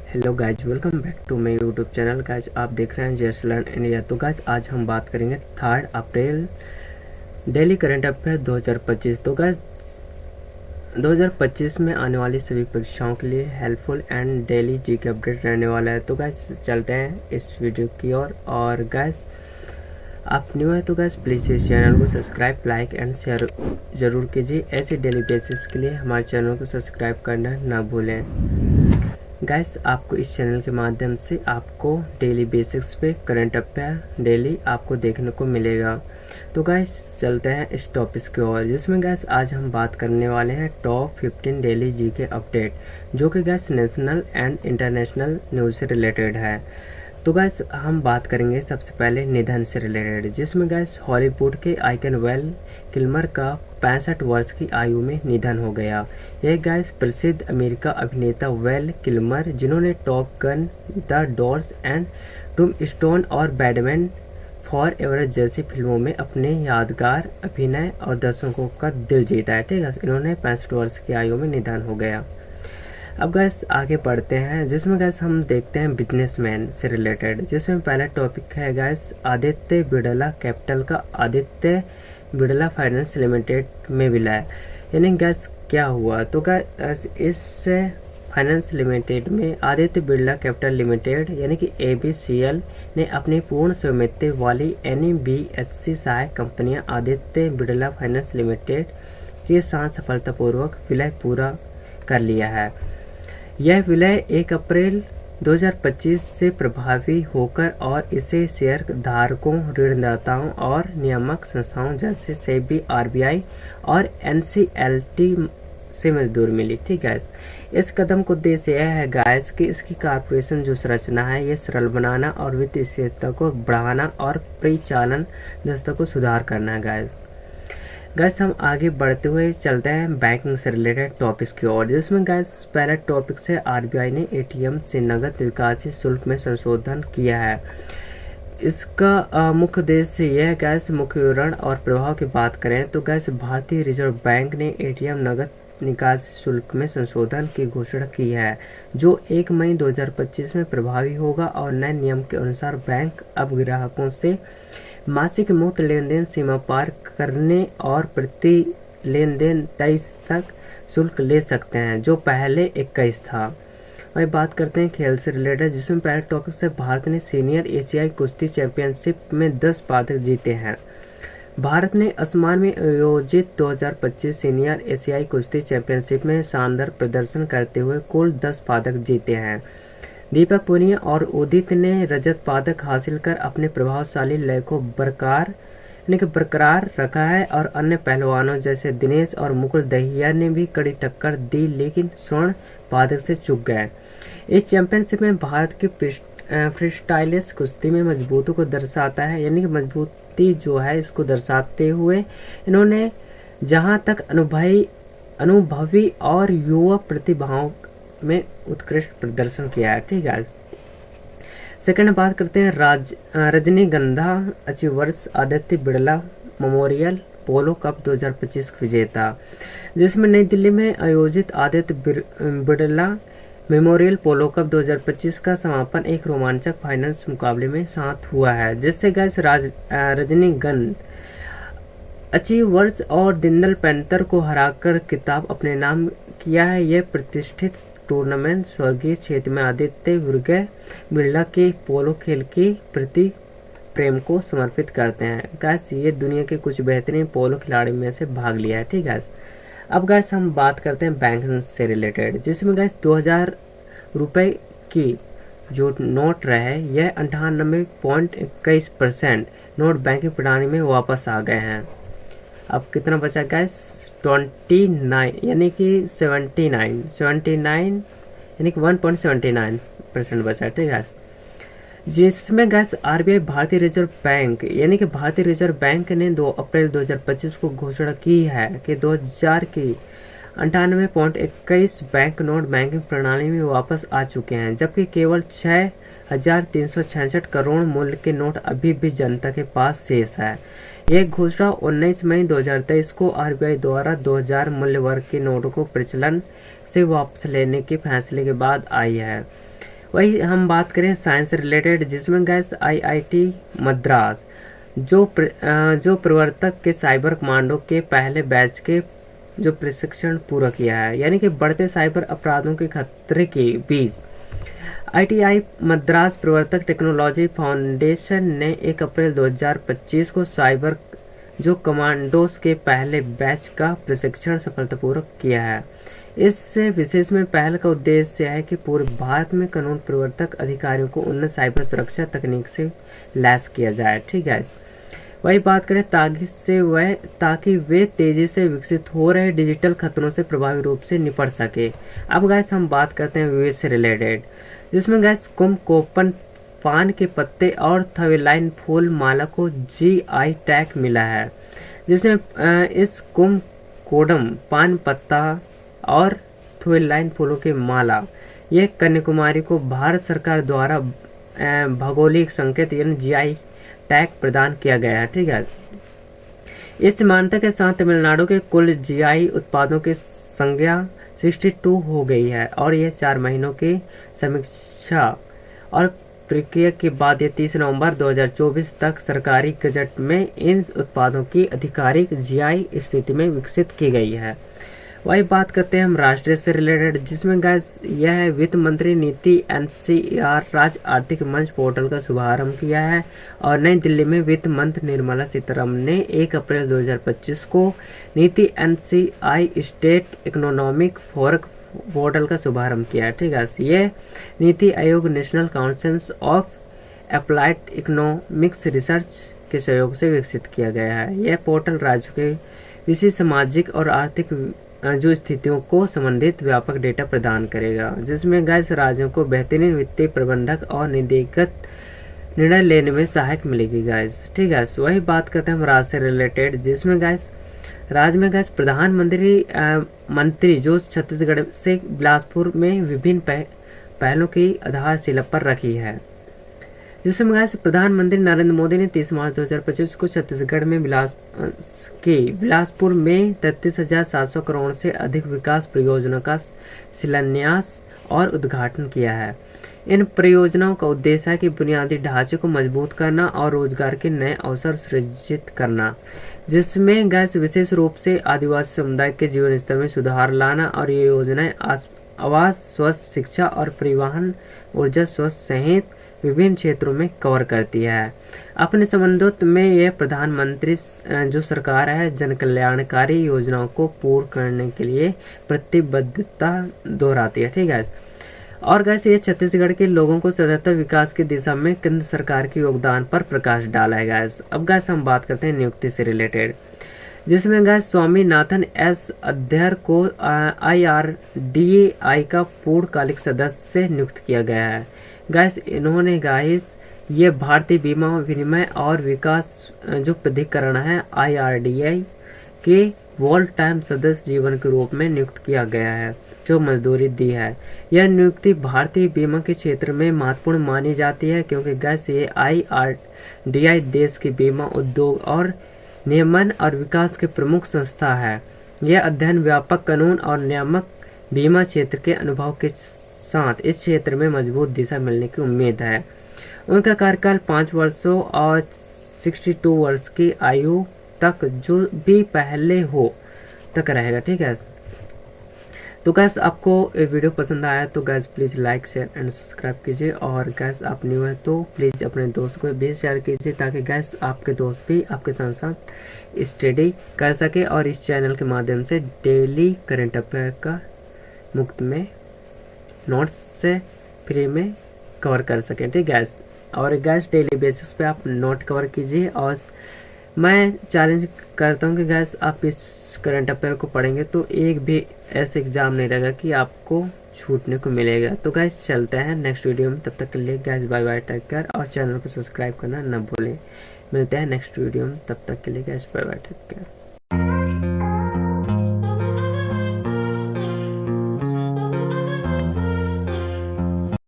Hello guys, welcome back to my YouTube channel. Guys आप देख रहे हैं जस्ट लर्न इंडिया। तो गाइज आज हम बात करेंगे 3 अप्रैल डेली करंट अफेयर 2025। तो गाइज 2025 में आने वाली सभी परीक्षाओं के लिए helpful and daily GK update रहने वाला है। तो गाइज चलते हैं इस वीडियो की ओर। और गाइज आप न्यू है तो गाइज प्लीज़ इस चैनल को सब्सक्राइब, लाइक एंड शेयर ज़रूर कीजिए। ऐसे डेली बेसिस के लिए हमारे चैनल को सब्सक्राइब करना ना भूलें। गाइस आपको इस चैनल के माध्यम से आपको डेली बेसिक्स पे करंट अफेयर डेली आपको देखने को मिलेगा। तो गाइस चलते हैं इस टॉपिक की ओर, जिसमें गाइस आज हम बात करने वाले हैं टॉप 15 डेली जीके अपडेट, जो कि guys national and international news से रिलेटेड है। तो गाइस हम बात करेंगे सबसे पहले निधन से रिलेटेड, जिसमें गाइस हॉलीवुड के आइकन वेल किल्मर का 65 वर्ष की आयु में निधन हो गया। यह गाइस प्रसिद्ध अमेरिका अभिनेता वेल किल्मर, जिन्होंने टॉप गन, द डॉर्स एंड टूम्बस्टोन और बैटमैन फॉर एवर जैसी फिल्मों में अपने यादगार अभिनय और दर्शकों का दिल जीता है। ठीक है, इन्होंने 65 वर्ष की आयु में निधन हो गया। अब गैस आगे बढ़ते हैं, जिसमें गैस हम देखते हैं बिजनेसमैन से रिलेटेड, जिसमें पहला टॉपिक है गैस आदित्य बिड़ला कैपिटल का आदित्य बिड़ला फाइनेंस लिमिटेड में विलय। यानी गैस क्या हुआ, तो गैस इस फाइनेंस लिमिटेड में आदित्य बिड़ला कैपिटल लिमिटेड यानी कि ABCL ने अपनी पूर्ण स्वामित्व वाली NBFC सहायक कंपनियां आदित्य बिड़ला फाइनेंस लिमिटेड के साथ सफलतापूर्वक विलय पूरा कर लिया है। यह विलय 1 अप्रैल 2025 से प्रभावी होकर और इसे शेयर धारकों, ऋणदाताओं और नियामक संस्थाओं जैसे सेबी, RBI और NCLT से मंजूरी मिली। ठीक है, इस कदम का उद्देश्य यह है गाइस कि इसकी कॉर्पोरेशन जो संरचना है ये सरल बनाना और वित्तीय स्थिरता को बढ़ाना और परिचालन दस्ता को सुधार करना है। गाइस हम आगे बढ़ते हुए चलते हैं बैंकिंग से रिलेटेड टॉपिक्स की ओर, जिसमें गाइस पहला टॉपिक से RBI ने ATM से नगद निकासी शुल्क में संशोधन किया है। इसका मुख्य उद्देश्य यह है गाइस, मुख्य विवरण और प्रभाव की बात करें तो गाइस भारतीय रिजर्व बैंक ने ATM नगद निकासी शुल्क में संशोधन की घोषणा की है, जो 1 मई 2025 में प्रभावी होगा। और नए नियम के अनुसार बैंक अब ग्राहकों से मासिक मुक्त लेन देन सीमा पार करने और प्रति लेन देन 23 तक शुल्क ले सकते हैं, जो पहले 21 था। वही बात करते हैं खेल से रिलेटेड, जिसमें पहले टॉपिक से भारत ने सीनियर एशियाई कुश्ती चैंपियनशिप में 10 पदक जीते हैं। भारत ने असमान में आयोजित 2025 सीनियर एशियाई कुश्ती चैंपियनशिप में शानदार प्रदर्शन करते हुए कुल 10 पदक जीते हैं। दीपक पुनिया और उदित ने रजत पदक हासिल कर अपने प्रभावशाली लय को बरकरार रखा है, और अन्य पहलवानों जैसे दिनेश और मुकुल दहिया ने भी कड़ी टक्कर दी, लेकिन स्वर्ण पदक से चूक गए। इस चैंपियनशिप में भारत की फ्रीस्टाइलिश कुश्ती में मजबूती को दर्शाता है, यानी कि मजबूती जो है इसको दर्शाते हुए इन्होंने जहां तक अनुभवी और युवा प्रतिभाओं में उत्कृष्ट प्रदर्शन किया है। ठीक है, सेकंड बात करते हैं रजनीगंधा अचीवर्स आदित्य बिड़ला मेमोरियल पोलो कप 2025 विजेता, जिसमें नई दिल्ली में आयोजित आदित्य बिड़ला मेमोरियल पोलो कप 2025 का समापन एक रोमांचक फाइनल्स मुकाबले में साथ हुआ है, जिससे गैस रजनीगंध अचीवर्स और दिंदल पैंथर को हराकर खिताब अपने नाम किया है। यह प्रतिष्ठित टूर्नामेंट स्वर्गीय क्षेत्र में आदित्य बिड़ला के पोलो खेल के प्रति प्रेम को समर्पित करते हैं। गैस ये दुनिया के कुछ बेहतरीन पोलो खिलाड़ी में से भाग लिया है। ठीक है, अब गैस हम बात करते हैं बैंक से रिलेटेड, जिसमें गैस 2000 रुपये की जो नोट रहे यह 98.21% नोट बैंकिंग प्रणाली में वापस आ गए हैं। अब कितना बचा गैस 29 यानी कि 79 यानी कि 1.79% बचा। ठीक है, जिसमें गैस RBI भारतीय रिजर्व बैंक यानी कि भारतीय रिजर्व बैंक ने 2 अप्रैल 2025 को घोषणा की है कि 2000 की 98.21 बैंक नोट बैंकिंग प्रणाली में वापस आ चुके हैं, जबकि केवल 6,366 करोड़ मूल्य के नोट अभी भी जनता के पास शेष है। यह घोषणा 19 मई 2023 को RBI द्वारा 2000 मूल्य वर्ग के नोटों को प्रचलन से वापस लेने के फैसले के बाद आई है। वही हम बात करें साइंस रिलेटेड, जिसमें गैस IIT मद्रास जो प्रवर्तक के साइबर कमांडो के पहले बैच के जो प्रशिक्षण पूरा किया है, यानी कि बढ़ते साइबर अपराधों के खतरे के बीच IIT मद्रास प्रवर्तक टेक्नोलॉजी फाउंडेशन ने 1 अप्रैल 2025 को साइबर जो कमांडोज के पहले बैच का प्रशिक्षण सफलतापूर्वक किया है। इस विशेष में पहल का उद्देश्य है कि पूरे भारत में कानून प्रवर्तक अधिकारियों को उन्नत साइबर सुरक्षा तकनीक से लैस किया जाए। ठीक है, वही बात करें ताकि वे तेजी से विकसित हो रहे डिजिटल खतरों से प्रभावी रूप से निपट सके। अब गैस हम बात करते हैं विवेक से रिलेटेड, जिसमें गैस कुमकोपन पान के पत्ते और थवेलाइन फूल माला को GI टैग मिला है, जिसमें इस कुमकोडम पान पत्ता और थवेलाइन फूलों की माला यह कन्याकुमारी को भारत सरकार द्वारा भौगोलिक संकेत यानी GI टैग प्रदान किया गया है। ठीक है, इस मान्यता के साथ तमिलनाडु के कुल GI उत्पादों की संख्या 62 हो गई है और यह 4 महीनों की समीक्षा और प्रक्रिया के बाद ये 30 नवंबर 2024 तक सरकारी गजट में इन उत्पादों की आधिकारिक GI स्थिति में विकसित की गई है। वही बात करते हैं हम राष्ट्रीय से रिलेटेड, जिसमें गैस यह वित्त मंत्री नीति NCR राज्य आर्थिक मंच पोर्टल का शुभारंभ किया है और नई दिल्ली में वित्त मंत्री निर्मला सीतारमण ने 1 अप्रैल 2025 को नीति NCI state economic forum portal का शुभारंभ किया है। ठीक है, ये NITI Aayog national council of applied economics research के सहयोग से विकसित किया गया है। यह पोर्टल राज्यों के विशेष सामाजिक और आर्थिक जो स्थितियों को संबंधित व्यापक डेटा प्रदान करेगा, जिसमें गैस राज्यों को बेहतरीन वित्तीय प्रबंधक और नीतिगत निर्णय लेने में सहायक मिलेगी गैस। ठीक है, वही बात करते हैं हम राज्य से रिलेटेड, जिसमें गैस राज्य में गैस प्रधानमंत्री जो छत्तीसगढ़ से बिलासपुर में विभिन्न पहलों की आधारशिला पर रखी है, जिसमें गैस प्रधानमंत्री नरेंद्र मोदी ने 30 मार्च 2025 को छत्तीसगढ़ में बिलासपुर में 33,700 करोड़ से अधिक विकास परियोजनाओं का शिलान्यास और उद्घाटन किया है। इन परियोजनाओं का उद्देश्य है कि बुनियादी ढांचे को मजबूत करना और रोजगार के नए अवसर सृजित करना, जिसमें गैस विशेष रूप से आदिवासी समुदाय के जीवन स्तर में सुधार लाना, और ये योजनाएं आवास, स्वस्थ शिक्षा और परिवहन, ऊर्जा, स्वास्थ्य सहित विभिन्न क्षेत्रों में कवर करती है। अपने संबंधित में यह प्रधानमंत्री जो सरकार है जन कल्याणकारी योजनाओं को पूर्ण करने के लिए प्रतिबद्धता दोहराती है। ठीक है, और गैस ये छत्तीसगढ़ के लोगों को सतत विकास की दिशा में केंद्र सरकार के योगदान पर प्रकाश डाला है गैस। अब गैस हम बात करते हैं नियुक्ति से रिलेटेड, जिसमें गैस स्वामीनाथन S अध्यक्ष को IRDAI का पूर्णकालिक सदस्य नियुक्त किया गया है। गैस इन्होंने गैस ये भारतीय बीमा विनिमय और विकास जो प्राधिकरण है IRDAI के वॉल टाइम सदस्य जीवन के रूप में नियुक्त किया गया है, जो मजदूरी दी है। यह नियुक्ति भारतीय बीमा के क्षेत्र में महत्वपूर्ण मानी जाती है, क्योंकि गैस ये IRDAI देश के बीमा उद्योग और नियमन और विकास के प्रमुख संस्था है। यह अध्ययन व्यापक कानून और नियामक बीमा क्षेत्र के अनुभव के साथ इस क्षेत्र में मजबूत दिशा मिलने की उम्मीद है। उनका कार्यकाल 5 वर्षों और 62 वर्ष की आयु तक जो भी पहले हो तक रहेगा। ठीक है, तो गैस आपको ये वीडियो पसंद आया तो gas please like share and subscribe कीजिए, और गैस आप न्यू है तो प्लीज़ अपने दोस्त को भी शेयर कीजिए, ताकि गैस आपके दोस्त भी आपके साथ साथ स्टडी कर सके और इस चैनल के माध्यम से डेली करंट अफेयर का मुफ्त में नोट्स से फ्री में कवर कर सकें। ठीक है, और गैस डेली बेसिस पे आप नोट कवर कीजिए, और मैं चैलेंज करता हूँ कि गैस आप इस करंट अफेयर को पढ़ेंगे तो एक भी ऐसे एग्जाम नहीं रहेगा कि आपको छूटने को मिलेगा। तो गैस चलते हैं नेक्स्ट वीडियो में, तब तक के लिए guys bye bye, take care, और चैनल को सब्सक्राइब करना न भूलें। मिलते हैं नेक्स्ट वीडियो में, तब तक के लिए guys bye bye, take care.